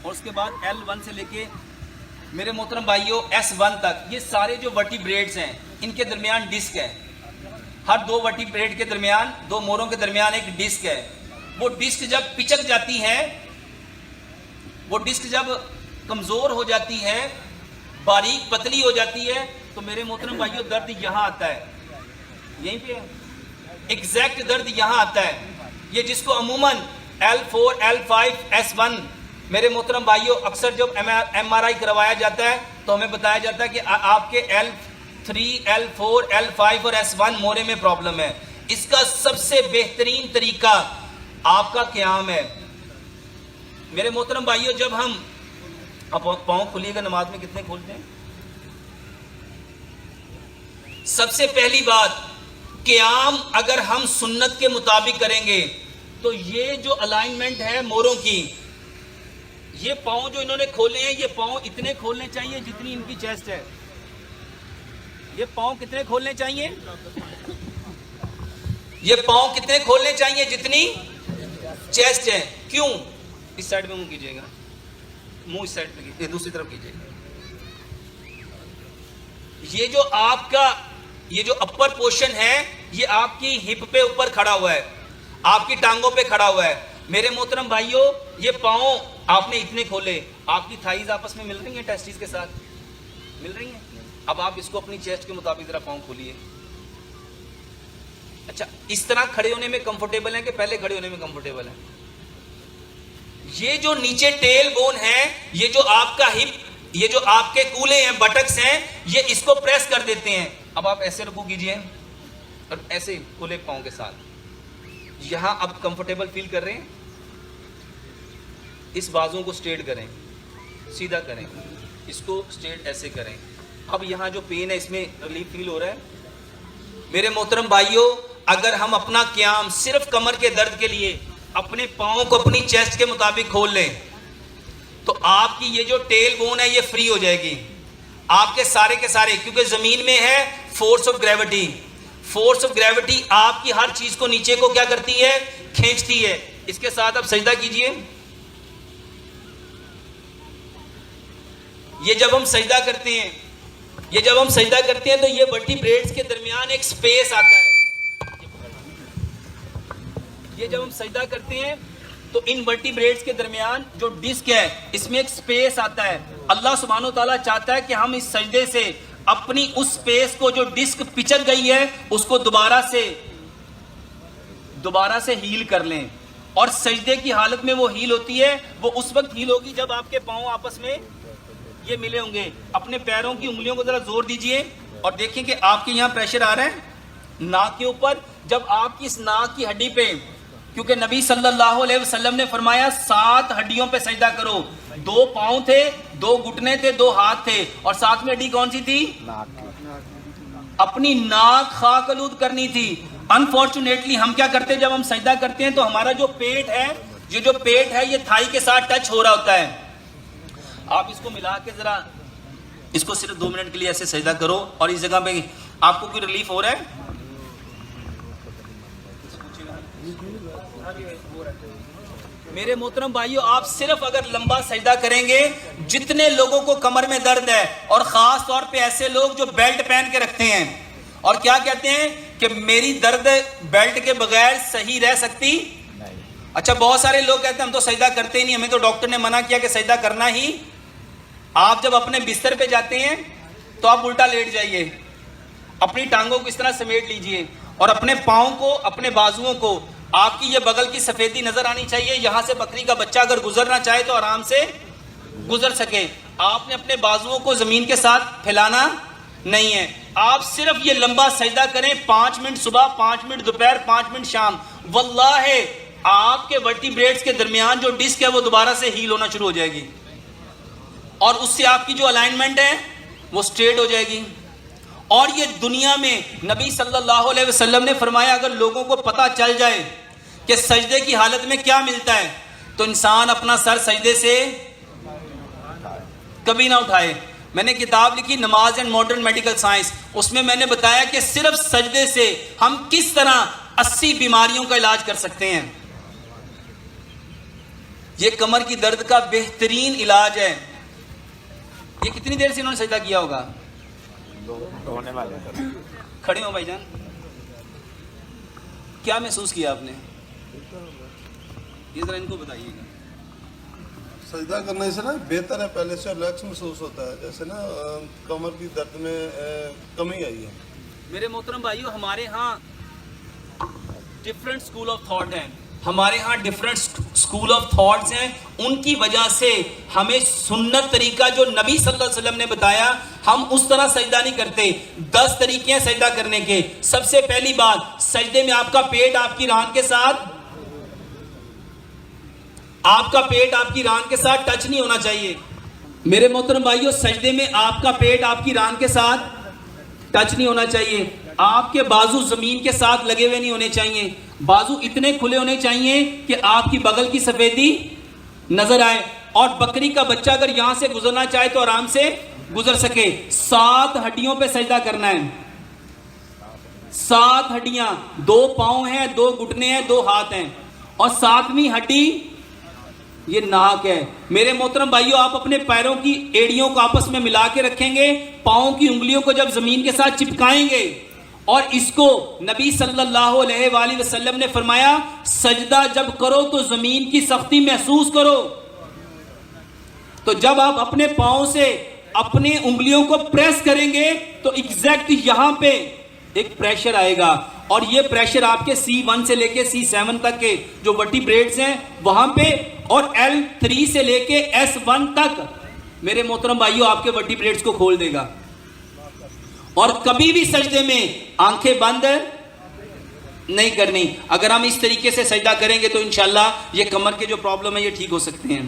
اور اس کے بعد L1 سے لے کے میرے محترم بھائیوں S1 تک، یہ سارے جو ورٹیبریٹس ہیں ان کے درمیان ڈسک ہے. ہر دو ورٹیبریٹ کے درمیان، دو موروں کے درمیان ایک ڈسک ہے. وہ ڈسک جب پچک جاتی ہے، وہ ڈسک جب کمزور ہو جاتی ہے، باریک پتلی ہو جاتی ہے، تو میرے محترم بھائیوں درد یہاں آتا ہے، یہیں پہ ایگزیکٹ درد یہاں آتا ہے. یہ جس کو عموماً L4 L5 S1 میرے محترم بھائیوں اکثر جب MRI کروایا جاتا ہے تو ہمیں بتایا جاتا ہے کہ آپ کے L3 L4 L5 اور S1 مورے میں پرابلم ہے. اس کا سب سے بہترین طریقہ آپ کا قیام ہے. میرے محترم بھائیوں جب ہم پاؤں کھلیے گا، نماز میں کتنے کھولتے ہیں؟ سب سے پہلی بات، قیام اگر ہم سنت کے مطابق کریں گے تو یہ جو الائنمنٹ ہے موروں کی، یہ پاؤں جو انہوں نے کھولے ہیں، یہ پاؤں اتنے کھولنے چاہیے جتنی ان کی چیسٹ ہے. یہ پاؤں کتنے کھولنے چاہیے؟ یہ پاؤں کتنے کھولنے چاہیے جتنی چیسٹ ہے. کیوں؟ اس سائڈ میں منہ کیجئے گا، منہ اس سائڈ پہ کیجئے، دوسری طرف کیجئے گا. یہ جو آپ کا یہ جو اپر پورشن ہے، یہ آپ کی ہپ پہ اوپر کھڑا ہوا ہے، آپ کی ٹانگوں پہ کھڑا ہوا ہے. میرے محترم بھائیوں یہ پاؤں آپ نے اتنے کھولے، آپ کی تھائیز آپس میں مل رہی ہیں، ٹیسٹیز کے ساتھ مل رہی ہیں. اب آپ اس کو اپنی چیسٹ کے مطابق ذرا پاؤں کھولیے. اچھا، اس طرح کھڑے ہونے میں کمفرٹیبل ہیں کہ پہلے کھڑے ہونے میں کمفرٹیبل ہیں؟ یہ جو نیچے ٹیل بون ہے، یہ جو آپ کا ہپ، یہ جو آپ کے کولے ہیں، بٹکس ہیں، یہ اس کو پریس کر دیتے ہیں. اب آپ ایسے رکوع کیجئے اور ایسے کھلے پاؤں کے ساتھ یہاں اب کمفرٹیبل فیل کر رہے ہیں. اس بازوں کو سٹریٹ کریں، سیدھا کریں، اس کو سٹریٹ ایسے کریں. اب یہاں جو پین ہے اس میں ریلیف فیل ہو رہا ہے. میرے محترم بھائیوں اگر ہم اپنا قیام صرف کمر کے درد کے لیے اپنے پاؤں کو اپنی چیسٹ کے مطابق کھول لیں تو آپ کی یہ جو ٹیل بون ہے یہ فری ہو جائے گی. آپ کے سارے کیونکہ زمین میں ہے force of gravity. Force of gravity آپ کی ہر چیز کو نیچے کو کیا کرتی ہے؟ کھینچتی ہے. اس کے ساتھ آپ سجدہ کیجئے. یہ جب ہم سجدہ کرتے ہیں تو یہ ورٹیبریٹس کے درمیان ایک سپیس آتا ہے. یہ جب ہم سجدہ کرتے ہیں تو ان ورٹیبریٹس کے درمیان جو ڈسک ہے اس میں ایک سپیس آتا ہے. اللہ سبحانہ و تعالیٰ چاہتا ہے کہ ہم اس سجدے سے اپنی اس سپیس کو جو ڈسک پچک گئی ہے اس کو دوبارہ سے ہیل کر لیں. اور سجدے کی حالت میں وہ ہیل ہوتی ہے، وہ اس وقت ہیل ہوگی جب آپ کے پاؤں آپس میں یہ ملے ہوں گے. اپنے پیروں کی انگلیوں کو ذرا زور دیجئے اور دیکھیں کہ آپ کے یہاں پریشر آ رہا ہے ناک کے اوپر. جب آپ کی اس ناک کی ہڈی پہ، کیونکہ نبی صلی اللہ علیہ وسلم نے فرمایا 7 ہڈیوں پہ سجدہ کرو. 2 پاؤں تھے، 2 گھٹنے تھے، 2 ہاتھ تھے، اور ساتھ میں ہڈی کون سی تھی؟ اپنی ناک خاک آلود کرنی تھی. انفارچونیٹلی ہم کیا کرتے ہیں جب ہم سجدہ کرتے ہیں تو ہمارا جو پیٹ ہے، یہ تھائی کے ساتھ ٹچ ہو رہا ہوتا ہے. آپ اس کو ملا کے ذرا اس کو صرف 2 منٹ کے لیے ایسے سجدہ کرو اور اس جگہ پہ آپ کو کوئی ریلیف ہو رہا ہے؟ میرے محترم بھائیوں آپ صرف اگر لمبا سجدہ کریں گے، جتنے لوگوں کو کمر میں درد ہے اور خاص طور پہ ایسے لوگ جو بیلٹ پہن کے رکھتے ہیں اور کیا کہتے ہیں کہ میری درد بیلٹ کے بغیر صحیح رہ سکتی. اچھا، بہت سارے لوگ کہتے ہیں ہم تو سجدہ کرتے ہی نہیں، ہمیں تو ڈاکٹر نے منع کیا کہ سجدہ کرنا ہی. آپ جب اپنے بستر پہ جاتے ہیں تو آپ الٹا لیٹ جائیے، اپنی ٹانگوں کو اس طرح سمیٹ لیجئے اور اپنے پاؤں کو، اپنے بازوؤں کو، آپ کی یہ بغل کی سفیدی نظر آنی چاہیے. یہاں سے بکری کا بچہ اگر گزرنا چاہے تو آرام سے گزر سکے. آپ نے اپنے بازوؤں کو زمین کے ساتھ پھیلانا نہیں ہے. آپ صرف یہ لمبا سجدہ کریں، 5 منٹ صبح، 5 منٹ دوپہر، 5 منٹ شام. واللہ آپ کے ورٹیبریٹس کے درمیان جو ڈسک ہے وہ دوبارہ سے ہیل ہونا شروع ہو جائے گی اور اس سے آپ کی جو الائنمنٹ ہے وہ سٹریٹ ہو جائے گی. اور یہ دنیا میں نبی صلی اللہ علیہ وسلم نے فرمایا اگر لوگوں کو پتہ چل جائے کہ سجدے کی حالت میں کیا ملتا ہے تو انسان اپنا سر سجدے سے کبھی نہ اٹھائے. میں نے کتاب لکھی نماز اینڈ ماڈرن میڈیکل سائنس، اس میں نے بتایا کہ صرف سجدے سے ہم کس طرح 80 بیماریوں کا علاج کر سکتے ہیں. یہ کمر کی درد کا بہترین علاج ہے. یہ کتنی دیر سے انہوں نے سجدہ کیا ہوگا؟ ہونے والے کھڑے ہو بھائی جان. کیا محسوس کیا آپ نے؟ یہ ذرا ان کو بتائیے گا. سجدہ کرنے سے نا بہتر ہے، پہلے سے ریلیکس محسوس ہوتا ہے، جیسے نا کمر کی درد میں کمی آئی ہے. میرے محترم بھائیو، ہمارے ہاں ڈفرینٹ اسکول آف تھاٹ ہیں، ہمارے ہاں ڈفرینٹ اسکول آف تھاٹس ہیں. ان کی وجہ سے ہمیں سنت طریقہ جو نبی صلی اللہ علیہ وسلم نے بتایا ہم اس طرح سجدہ نہیں کرتے. 10 طریقے ہیں سجدہ کرنے کے. سب سے پہلی بات، سجدے میں آپ کا پیٹ آپ کی ران کے ساتھ ٹچ نہیں ہونا چاہیے. میرے محترم بھائیو، سجدے میں آپ کا پیٹ آپ کی ران کے ساتھ ٹچ نہیں ہونا چاہیے. آپ کے بازو زمین کے ساتھ لگے ہوئے نہیں ہونے چاہیے. بازو اتنے کھلے ہونے چاہیے کہ آپ کی بغل کی سفیدی نظر آئے. اور بکری کا بچہ اگر یہاں سے گزرنا چاہے تو آرام سے گزر سکے. 7 ہڈیوں پہ سجدہ کرنا ہے. 7 ہڈیاں، 2 پاؤں ہیں، 2 گھٹنے ہیں، 2 ہاتھ ہیں، اور 7ویں ہڈی یہ ناک ہے. میرے محترم بھائیوں، آپ اپنے پیروں کی ایڑیوں کو آپس میں ملا کے رکھیں گے، پاؤں کی انگلیوں کو جب زمین کے ساتھ چپکائیں گے، اور اس کو نبی صلی اللہ علیہ وآلہ وسلم نے فرمایا سجدہ جب کرو تو زمین کی سختی محسوس کرو. تو جب آپ اپنے پاؤں سے اپنے انگلیوں کو پریس کریں گے تو ایگزیکٹ یہاں پہ ایک پریشر آئے گا، اور یہ پریشر آپ کے C1 سے لے کے C7 تک کے جو وٹی بریڈز ہیں وہاں پہ، اور L3 سے لے کے S1 تک میرے محترم بھائیوں آپ کے وٹی بریڈز کو کھول دے گا. اور کبھی بھی سجدے میں آنکھیں بند نہیں کرنی. اگر ہم اس طریقے سے سجدہ کریں گے تو انشاءاللہ یہ کمر کے جو پرابلم ہے یہ ٹھیک ہو سکتے ہیں.